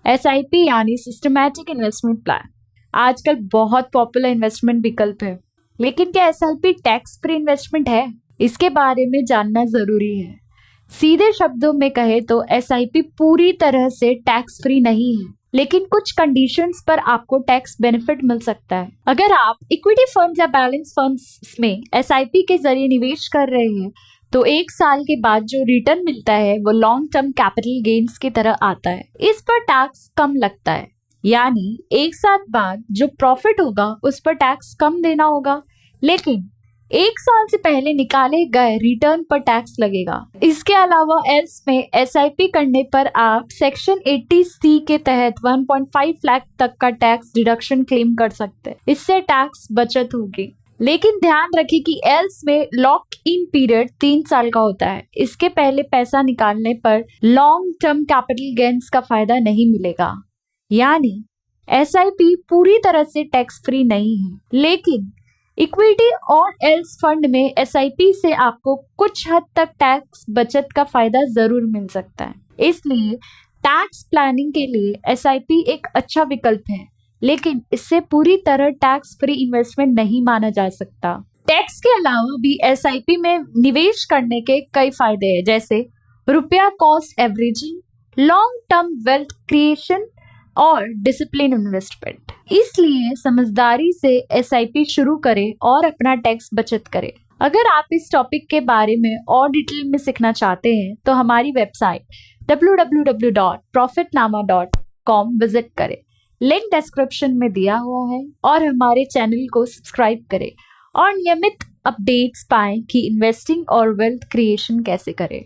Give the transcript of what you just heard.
SIP यानी systematic investment plan आजकल बहुत पॉपुलर इन्वेस्टमेंट विकल्प है। लेकिन क्या एसआईपी टैक्स फ्री इन्वेस्टमेंट है? इसके बारे में जानना जरूरी है। सीधे शब्दों में कहे तो एसआईपी पूरी तरह से टैक्स फ्री नहीं है, लेकिन कुछ कंडीशंस पर आपको टैक्स बेनिफिट मिल सकता है। अगर आप इक्विटी फंड्स या बैलेंस फंड्स में एसआईपी के जरिए निवेश कर रहे हैं तो 1 साल के बाद जो रिटर्न मिलता है वो लॉन्ग टर्म कैपिटल गेन्स की तरह आता है। इस पर टैक्स कम लगता है, यानी 1 साल बाद जो प्रॉफिट होगा उस पर टैक्स कम देना होगा, लेकिन 1 साल से पहले निकाले गए रिटर्न पर टैक्स लगेगा। इसके अलावा एल्स में एसआईपी करने पर आप सेक्शन 80C के तहत 1.5 लाख तक का टैक्स डिडक्शन क्लेम कर सकते हैं। इससे टैक्स बचत होगी। लेकिन ध्यान रखिए कि एल्स में लॉक इन पीरियड 3 साल का होता है। इसके पहले पैसा निकालने पर लॉन्ग टर्म कैपिटल गेन्स का फायदा नहीं मिलेगा। यानी एसआईपी पूरी तरह से टैक्स फ्री नहीं है, लेकिन इक्विटी और एल्स फंड में एसआईपी से आपको कुछ हद तक टैक्स बचत का फायदा जरूर मिल सकता है। इसलिए टैक्स प्लानिंग के लिए एसआईपी एक अच्छा विकल्प है, लेकिन इससे पूरी तरह टैक्स फ्री इन्वेस्टमेंट नहीं माना जा सकता। टैक्स के अलावा भी एसआईपी में निवेश करने के कई फायदे हैं, जैसे रुपया cost averaging, long term wealth creation और डिसिप्लिन इन्वेस्टमेंट। इसलिए समझदारी से एसआईपी शुरू करें और अपना टैक्स बचत करें। अगर आप इस टॉपिक के बारे में और डिटेल में सीखना चाहते हैं तो हमारी वेबसाइट www.profitnama.com विजिट करें। लिंक डिस्क्रिप्शन में दिया हुआ है और हमारे चैनल को सब्सक्राइब करें और नियमित अपडेट्स पाएं कि इन्वेस्टिंग और वेल्थ क्रिएशन कैसे करें।